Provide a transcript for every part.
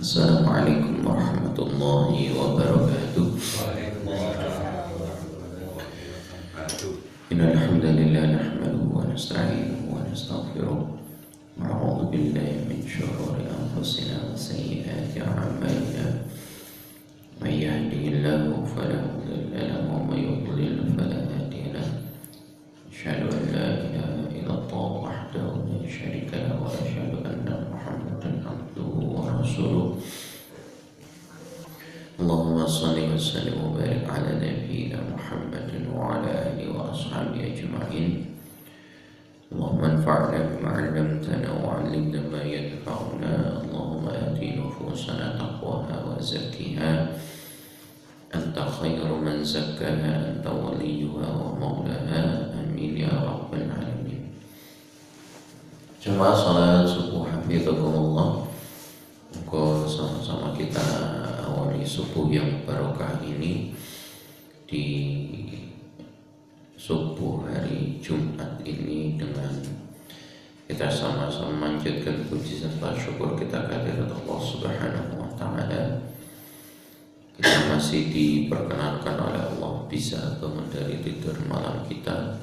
Assalamualaikum warahmatullahi wabarakatuh. Innal hamdalillah nahmaduhu wa nasta'inuhu wa nastaghfiruh wa na'udzu billahi min shururi anfusina wa sayyiati a'malina. May yahdihillahu fala mudilla lahu wa may yudlil fala hadiya lahu. Asyhadu an la ilaha illallah wahdahu la syarika lahu wa asyhadu anna Muhammadan abduhu wa rasuluh. Allahumma salli wa sallim wa barik ala nabiyyina Muhammadin wa ala alihi wa ashabihi ajma'in. Allahumma anfa'na bima 'allamtana wa 'allimna ma yanfa'una. Allahumma ati nufusana taqwaha wa zakkiha anta khairu man zakkaha anta waliyuha wa maulaha. Amin ya rabbal alamin. Jemaah salat subuh hafizakumullah. Moga sama-sama kita awali subuh yang barokah ini di subuh hari Jumat ini dengan kita sama-sama manjatkan puji serta syukur kita kehadirat Allah Subhanahu wa taala. Kita masih diperkenankan oleh Allah bisa bangun dari tidur malam kita.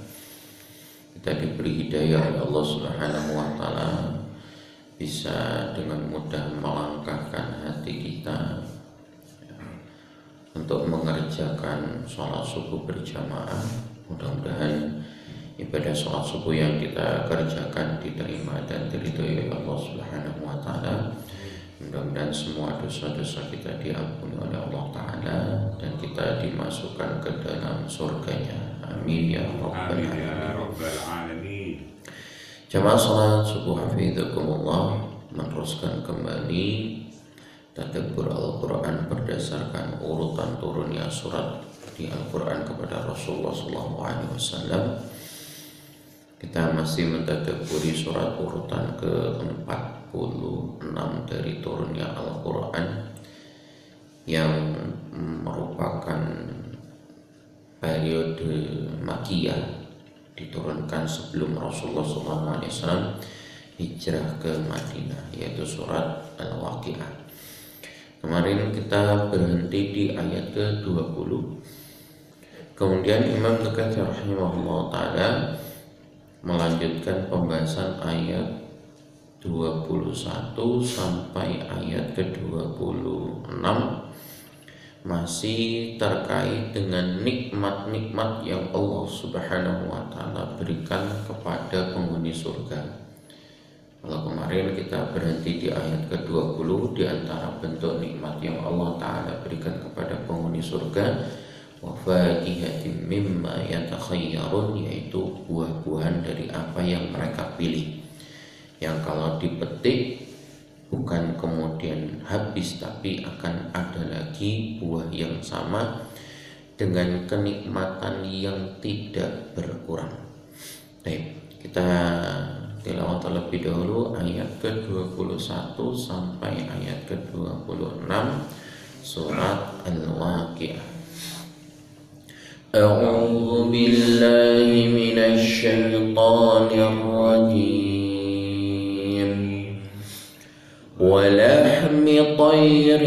Kita diberi hidayah oleh Allah Subhanahu wa taala, bisa dengan mudah melangkahkan hati kita untuk mengerjakan sholat subuh berjamaah. Mudah-mudahan ibadah sholat subuh yang kita kerjakan diterima dan diridhoi oleh Allah Subhanahu wa taala. Mudah-mudahan semua dosa-dosa kita diampuni oleh Allah taala dan kita dimasukkan ke dalam surganya. Amin ya rabbal alamin. Jamaah salat subuh hafizakumullah, meneruskan kembali tadabbur Al-Quran berdasarkan urutan turunnya surat di Al-Quran kepada Rasulullah SAW. Kita masih mentadabburi surat urutan ke-46 dari turunnya Al-Quran yang merupakan periode Makkiyah, diturunkan sebelum Rasulullah SAW hijrah ke Madinah, yaitu surat Al-Waqi'ah. Kemarin kita berhenti di ayat ke-20. Kemudian Imam Al-Katsir rahimahullah ta'ala melanjutkan pembahasan ayat 21 sampai ayat ke-26, masih terkait dengan nikmat-nikmat yang Allah Subhanahu wa taala berikan kepada penghuni surga. Kalau kemarin kita berhenti di ayat ke-20, di antara bentuk nikmat yang Allah taala berikan kepada penghuni surga, wa fakihatin mimma yatakhayyarun, yaitu buah-buahan dari apa yang mereka pilih, yang kalau dipetik bukan kemudian habis, tapi akan ada lagi buah yang sama dengan kenikmatan yang tidak berkurang. Baik, kita tilawah terlebih dahulu ayat ke-21 sampai ayat ke-26 surat Al-Waqi'ah. A'udzu billahi minasy syaithanir rajim. ولحم طير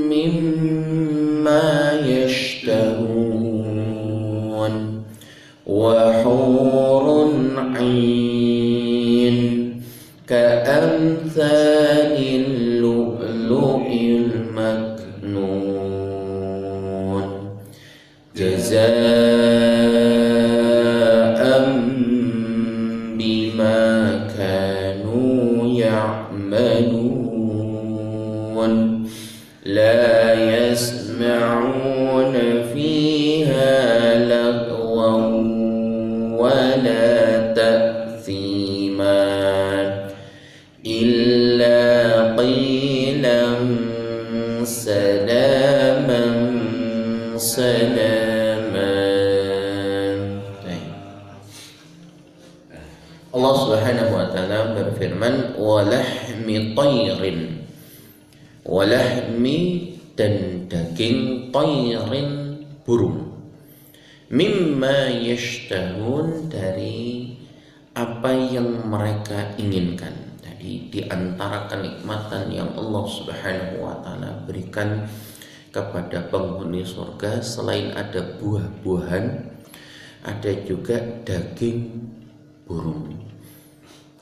مما يشتهون وحور عين كأمثال اللؤلؤ المكنون جزاء بما كانوا يعملون لا يسمعون فيها لغوا ولا تأثيما إلا قيلا سلاما سلاما. Allah Subhanahu wa taala berfirman, walahmi tayrin, walahmi dan daging tayrin burung, mimma yashtahun dari apa yang mereka inginkan. Jadi di antara kenikmatan yang Allah Subhanahu wa taala berikan kepada penghuni surga, selain ada buah-buahan, ada juga daging burung.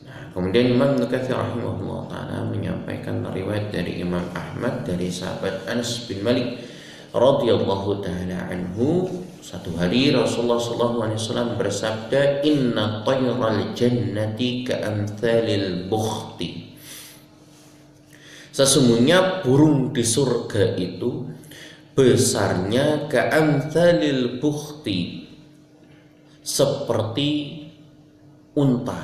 Nah, kemudian Imam Nukatsir rahimahullah taala menyampaikan riwayat dari Imam Ahmad dari sahabat Anas bin Malik radhiyallahu taala anhu, satu hari Rasulullah sallallahu alaihi wasallam bersabda, inna tayral jannati ka'amthalil bukhti. Sesungguhnya burung di surga itu besarnya ka'amthalil bukhti, seperti unta.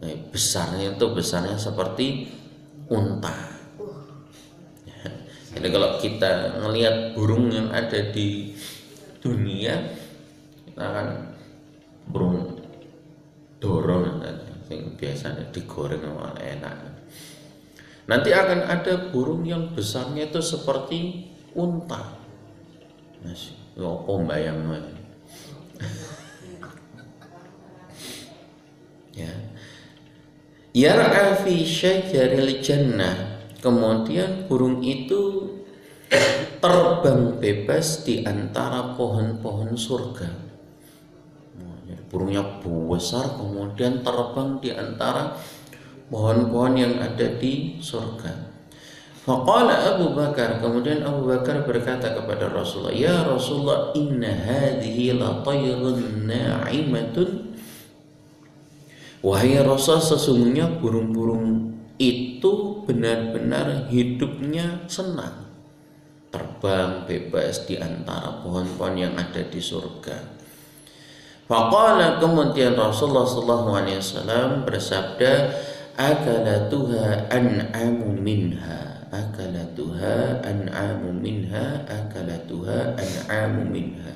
Nah, besarnya seperti unta. Jadi kalau kita ngelihat burung yang ada di dunia, kita akan burung dorong yang biasanya digoreng sama enak. Nanti akan ada burung yang besarnya itu seperti unta. Masih apa bayang ya. Yar'a fi syajaril jannah. Kemudian burung itu terbang bebas di antara pohon-pohon surga. Burungnya besar, kemudian terbang di antara pohon-pohon yang ada di surga. Faqala Abu Bakar, kemudian Abu Bakar berkata kepada Rasulullah, ya Rasulullah, inna hadhihi la tayrun na'imatun. Wahai Rasul, sesungguhnya burung-burung itu benar-benar hidupnya senang, terbang bebas di antara pohon-pohon yang ada di surga. Faqala, kemudian Rasulullah SAW bersabda, akalatuha an'amu minha, akalatuha an'amu minha, akalatuha an'amu minha.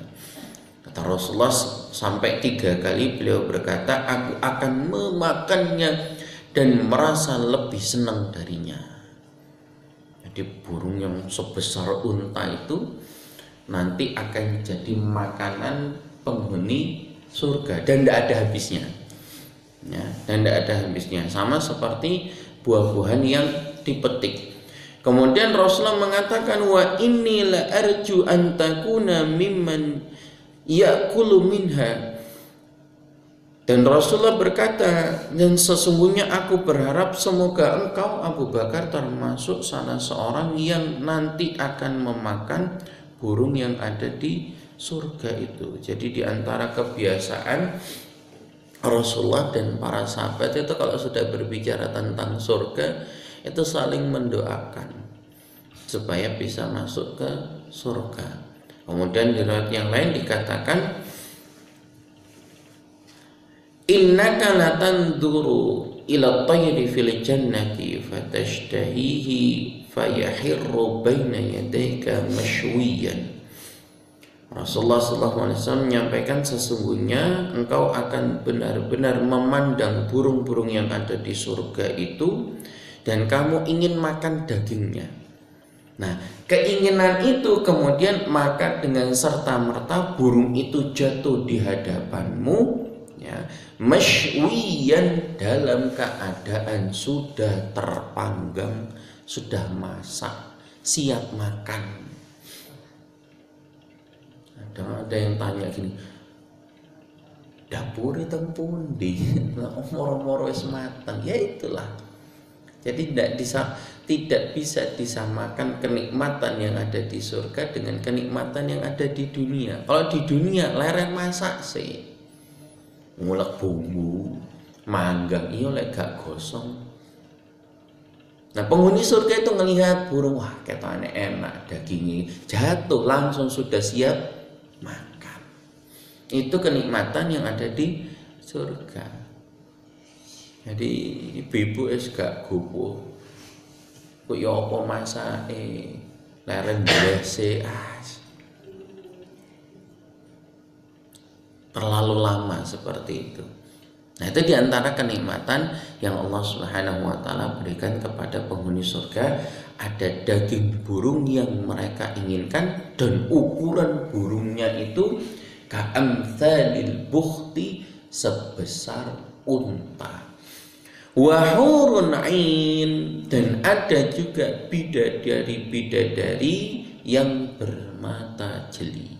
Kata Rasulullah sampai 3 kali beliau berkata, aku akan memakannya dan merasa lebih senang darinya. Jadi burung yang sebesar unta itu nanti akan jadi makanan penghuni surga dan tidak ada habisnya. Ya, dan tidak ada habisnya. Sama seperti buah-buahan yang dipetik. Kemudian Rasulullah mengatakan, wa inni la arju an takuna mimman ya'kulu minha. Dan Rasulullah berkata, dan sesungguhnya aku berharap semoga engkau Abu Bakar termasuk salah seorang yang nanti akan memakan burung yang ada di surga itu. Jadi di antara kebiasaan Rasulullah dan para sahabat itu kalau sudah berbicara tentang surga itu saling mendoakan supaya bisa masuk ke surga. Kemudian di riwayat yang lain dikatakan, innaka latanduru ila tayri fil jannati fatashtahihi fayahirru baina yadayka mashwiyan. Rasulullah SAW menyampaikan, sesungguhnya engkau akan benar-benar memandang burung-burung yang ada di surga itu dan kamu ingin makan dagingnya. Nah, keinginan itu kemudian maka dengan serta-merta burung itu jatuh di hadapanmu, ya, mashwiyan, dalam keadaan sudah terpanggang, sudah masak, siap makan. Ada yang tanya gini, dapur itu pundi? Moro-moro wis mateng. Ya itulah. Jadi tidak bisa disamakan kenikmatan yang ada di surga dengan kenikmatan yang ada di dunia. Kalau di dunia lereng masak sih, ngulek bumbu, manggang, iya lek gak gosong. Nah, penghuni surga itu ngelihat burung, wah ketane enak, dagingnya jatuh langsung sudah siap makan. Itu kenikmatan yang ada di surga. Jadi ibu-ibu es gak gupuh, kok ya apa masake lereng blese, terlalu lama seperti itu. Nah, itu diantara kenikmatan yang Allah Subhanahu wa taala berikan kepada penghuni surga. Ada daging burung yang mereka inginkan dan ukuran burungnya itu ka'amthalil bukhti, sebesar unta. wa hurun ain, dan ada juga bidadari-bidadari yang bermata jeli.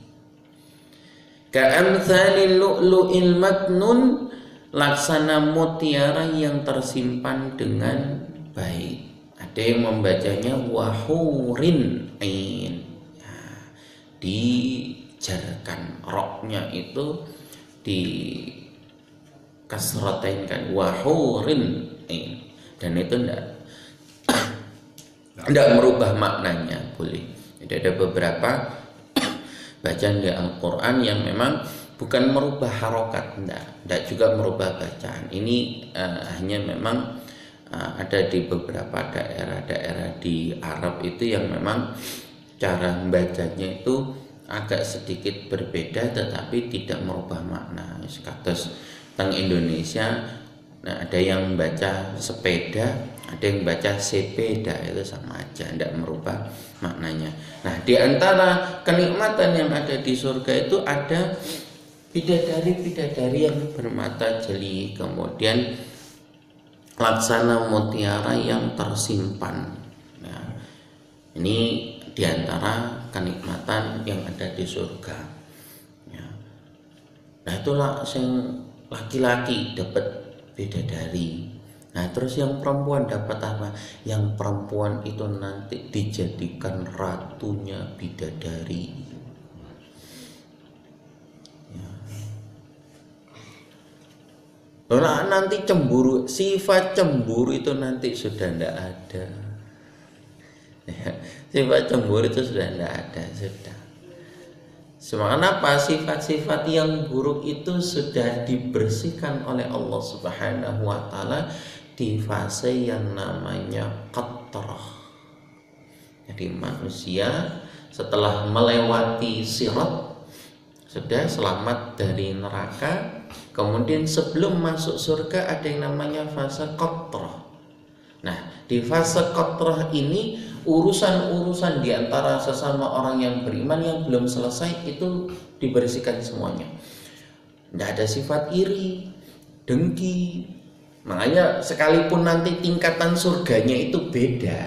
Ka'amthalil lu'lu'il maknun, laksana mutiara yang tersimpan dengan baik. Ada yang membacanya wahurin ain. Nah, dijarkan roknya itu di kasrotainkan wahurin ain, dan itu tidak merubah maknanya, boleh. Jadi ada beberapa bacaan di Al-Quran yang memang bukan merubah harokat, tidak juga merubah bacaan. Ini hanya memang ada di beberapa daerah-daerah di Arab itu yang memang cara bacanya itu agak sedikit berbeda, tetapi tidak merubah makna. Kados teng Indonesia, nah ada yang baca sepeda, ada yang baca sepeda, itu sama aja, tidak merubah maknanya. Nah, di antara kenikmatan yang ada di surga itu ada bidadari-bidadari yang bermata jeli, kemudian laksana mutiara yang tersimpan. Ya, ini di antara kenikmatan yang ada di surga. Ya. Nah, itulah yang laki-laki dapat bidadari. Nah, terus yang perempuan dapat apa? Yang perempuan itu nanti dijadikan ratunya bidadari. Ya. Nah, nanti cemburu, sifat cemburu itu nanti sudah tidak ada. Ya, sifat cemburu itu sudah tidak ada, sudah. Semangat apa? Sifat-sifat yang buruk itu sudah dibersihkan oleh Allah Subhanahu wa Ta'ala di fase yang namanya qatrah. Jadi manusia setelah melewati sirat, sudah selamat dari neraka, kemudian sebelum masuk surga ada yang namanya fase qatrah. Nah, di fase qatrah ini urusan-urusan di antara sesama orang yang beriman yang belum selesai itu dibersihkan semuanya. Tidak ada sifat iri, dengki. Makanya sekalipun nanti tingkatan surganya itu beda,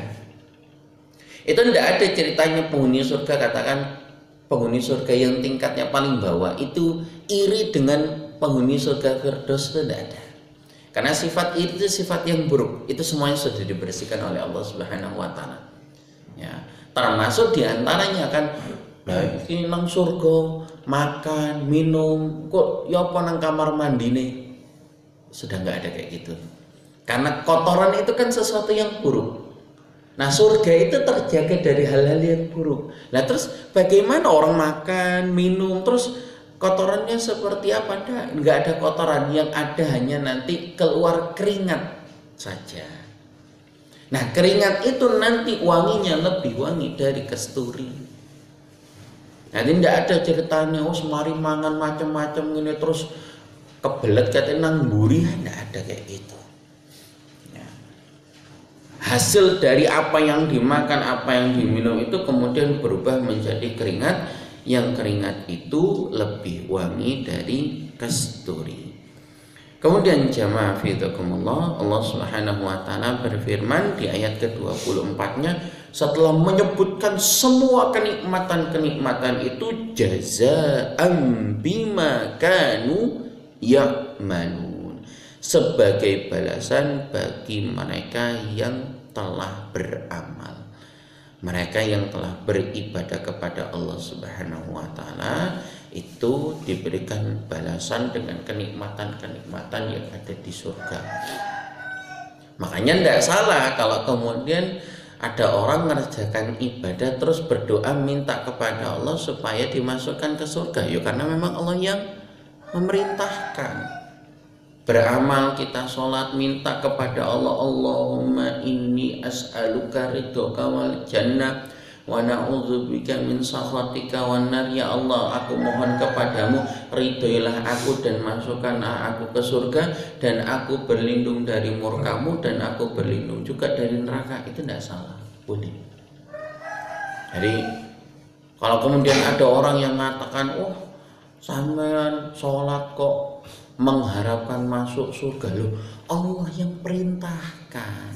itu tidak ada ceritanya penghuni surga, katakan penghuni surga yang tingkatnya paling bawah itu iri dengan penghuni surga Firdaus, itu tidak ada. Karena sifat iri itu sifat yang buruk, itu semuanya sudah dibersihkan oleh Allah Subhanahu wa Ta'ala. Ya, termasuk diantaranya kan, nah ini nang surga makan minum kok ya apa nang kamar mandi nih, sudah nggak ada kayak gitu. Karena kotoran itu kan sesuatu yang buruk. Nah, surga itu terjaga dari hal-hal yang buruk. Nah, terus bagaimana orang makan minum terus kotorannya seperti apa? Nggak ada kotoran, yang ada hanya nanti keluar keringat saja. Nah, keringat itu nanti wanginya lebih wangi dari kasturi. Nanti tidak ada ceritanya semari mangan macam-macam ini terus kebelet katanya nang mburi, tidak ada kayak gitu. Ya. Hasil dari apa yang dimakan, apa yang diminum itu kemudian berubah menjadi keringat, yang keringat itu lebih wangi dari kasturi. Kemudian jamaah fidakumullah, Allah Subhanahu wa Ta'ala berfirman di ayat ke-24-nya, setelah menyebutkan semua kenikmatan-kenikmatan itu, jazaa'an bima kanu ya'malun, sebagai balasan bagi mereka yang telah beramal, mereka yang telah beribadah kepada Allah Subhanahu wa Ta'ala, itu diberikan balasan dengan kenikmatan-kenikmatan yang ada di surga. Makanya tidak salah kalau kemudian ada orang mengerjakan ibadah terus berdoa minta kepada Allah supaya dimasukkan ke surga. Ya karena memang Allah yang memerintahkan. Beramal, kita sholat minta kepada Allah, Allahumma inni as'aluka ridhoka wal jannah wa na'udzubika min sakhatika wan nar. Ya Allah, aku mohon kepadamu, ridhoilah aku dan masukkan aku ke surga, dan aku berlindung dari murkamu, dan aku berlindung juga dari neraka. Itu tidak salah, boleh. Jadi kalau kemudian ada orang yang mengatakan, oh sampean sholat kok mengharapkan masuk surga. Loh, Allah yang perintahkan.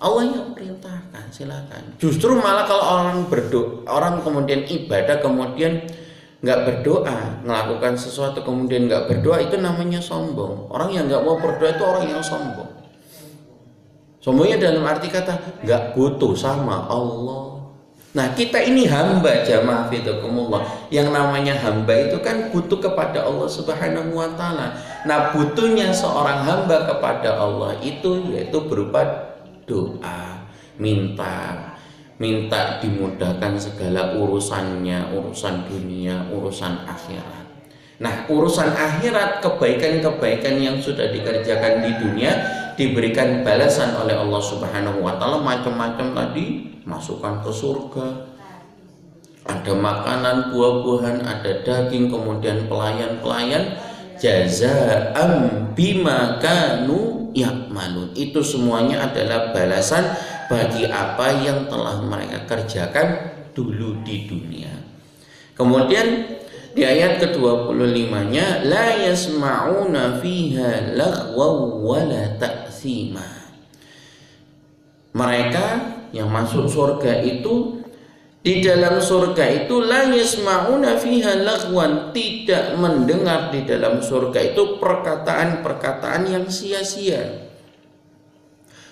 Allah yang perintahkan, silakan. Justru malah kalau orang berdoa, orang kemudian ibadah kemudian nggak berdoa, melakukan sesuatu kemudian nggak berdoa, itu namanya sombong. Orang yang nggak mau berdoa itu orang yang sombong. Sombongnya dalam arti kata nggak butuh sama Allah. Nah, kita ini hamba, jamaah fidakumullah. Yang namanya hamba itu kan butuh kepada Allah Subhanahu wa taala. Nah, butuhnya seorang hamba kepada Allah itu yaitu berupa doa, minta dimudahkan segala urusannya, urusan dunia, urusan akhirat. Nah, urusan akhirat, kebaikan-kebaikan yang sudah dikerjakan di dunia diberikan balasan oleh Allah Subhanahu wa taala, macam-macam tadi, masukkan ke surga. Ada makanan, buah-buahan, ada daging, kemudian pelayan-pelayan, jazaa'an bima kanu ya'malun. Itu semuanya adalah balasan bagi apa yang telah mereka kerjakan dulu di dunia. Kemudian di ayat ke-25-nya, la yasma'una fiha laghwan wala ta'thima. Mereka yang masuk surga itu, di dalam surga itu la yasma'una fiha laghwan, tidak mendengar di dalam surga itu perkataan-perkataan yang sia-sia.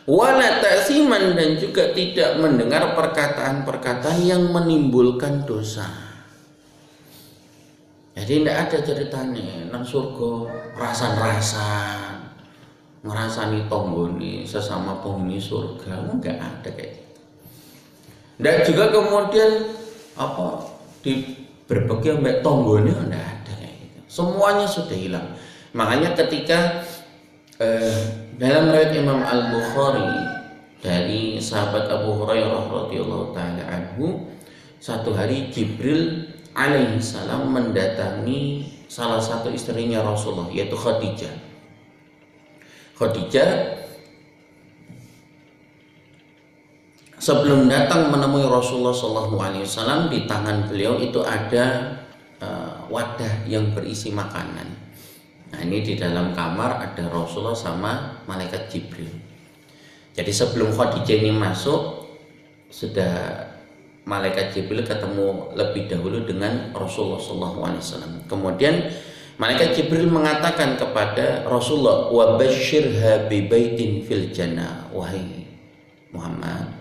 Wala ta'siman, dan juga tidak mendengar perkataan-perkataan yang menimbulkan dosa. Jadi tidak ada ceritanya nang surga rasan-rasan, ngerasani tonggoni sesama penghuni surga, enggak ada kayak gitu. Dan juga kemudian di berbagi ambek tonggone enggak ada kayak gitu. Semuanya sudah hilang. Makanya ketika dalam riwayat Imam Al-Bukhari dari sahabat Abu Hurairah radhiyallahu taala anhu, satu hari Jibril alaihi salam mendatangi salah satu istrinya Rasulullah, yaitu Khadijah. Sebelum datang menemui Rasulullah SAW, di tangan beliau itu ada wadah yang berisi makanan. Nah, ini di dalam kamar ada Rasulullah sama malaikat Jibril. Jadi sebelum Khadijah ini masuk, sudah malaikat Jibril ketemu lebih dahulu dengan Rasulullah SAW. Kemudian malaikat Jibril mengatakan kepada Rasulullah, wa basyirha bi baitin fil jannah, wahai Muhammad,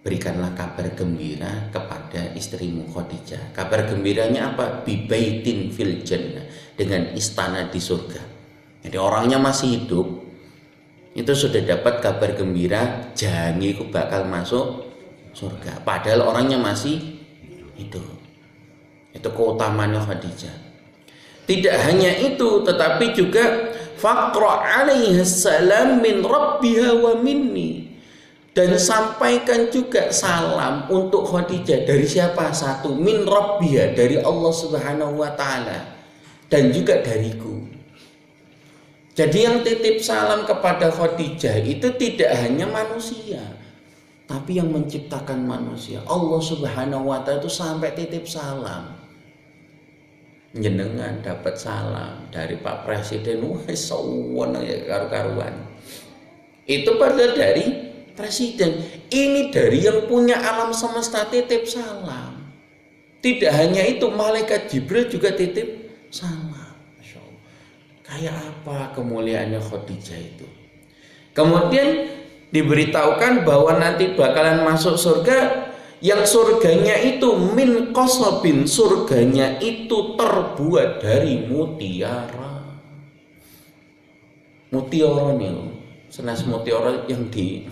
berikanlah kabar gembira kepada istrimu Khadijah. Kabar gembiranya apa? Bi baitin fil jannah, dengan istana di surga. Jadi orangnya masih hidup, itu sudah dapat kabar gembira jangiku bakal masuk surga, padahal orangnya masih hidup. Itu keutamaannya Khadijah. Tidak hanya itu, tetapi juga faqra alaihi salam min rabbiha wa minni, dan sampaikan juga salam untuk Khadijah dari siapa? Satu, min rabbiha, dari Allah Subhanahu wa taala, dan juga dariku. Jadi yang titip salam kepada Khadijah itu tidak hanya manusia, tapi yang menciptakan manusia, Allah Subhanahu wa taala, itu sampai titip salam. Jenengan dapat salam dari Pak Presiden, wah sawon ya karu-karuan. Itu padahal dari Presiden. Ini dari yang punya alam semesta titip salam. Tidak hanya itu, malaikat Jibril juga titip salam. Masya Allah. Kayak apa kemuliaannya Khadijah itu. Kemudian diberitahukan bahwa nanti bakalan masuk surga, yang surganya itu min qasabin, surganya itu terbuat dari mutiara. Mutiara nih, senas mutiara yang di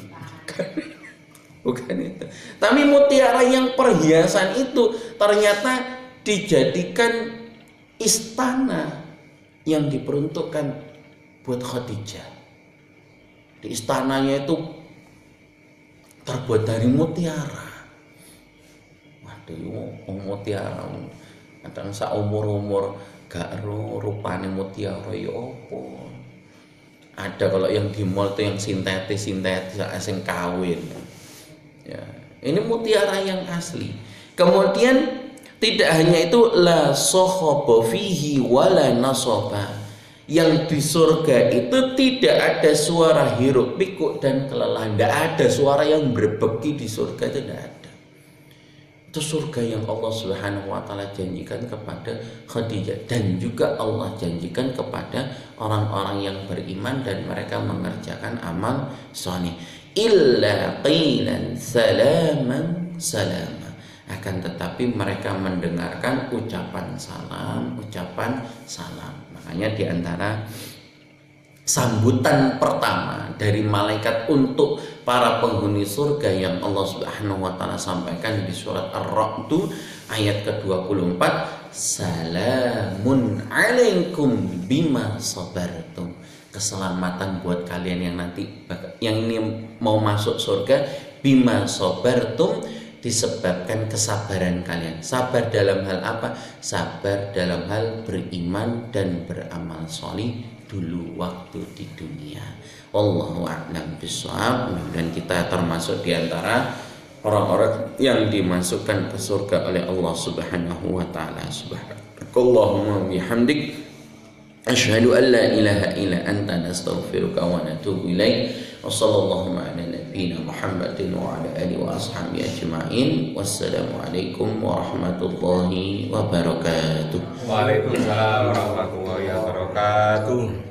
bukan itu, tapi mutiara yang perhiasan itu ternyata dijadikan istana yang diperuntukkan buat Khadijah. Di istananya itu terbuat dari mutiara. Waduh, mutiara kadang saumur-umur gak rupane mutiara ya opo. Ada kalau yang di mall itu yang sintetis asing kawin. Ya, ini mutiara yang asli. Kemudian Tidak hanya itu, la sohoba fihi wala nasoba. Yang di surga itu tidak ada suara hiruk pikuk dan kelelahan. Tidak ada suara yang berbeki di surga, itu tidak ada. Itu surga yang Allah Subhanahu wa taala janjikan kepada Khadijah, dan juga Allah janjikan kepada orang-orang yang beriman dan mereka mengerjakan amal shalih. Illa qilan salaman salama. Akan tetapi mereka mendengarkan ucapan salam. Makanya di antara sambutan pertama dari malaikat untuk para penghuni surga yang Allah Subhanahu wa taala sampaikan di surat Ar-Ra'd ayat ke-24, salamun alaikum bima sabartum. Keselamatan buat kalian yang nanti yang ini mau masuk surga, bima sabartum, disebabkan kesabaran kalian. Sabar dalam hal apa? Sabar dalam hal beriman dan beramal sholih dulu waktu di dunia. Wallahu a'lam bishawab. Dan kita termasuk di antara orang-orang yang dimasukkan ke surga oleh Allah Subhanahu wa taala. Subhanakallahumma bihamdik, asyhadu an la ilaha illa anta, nastaghfiruka wa natubu ilaik. Wassallallahu ala nabiyyina Muhammadin wa ala alihi wa ashabihi ajma'in. Wassalamualaikum warahmatullahi wabarakatuh. Waalaikumsalam warahmatullahi wabarakatuh.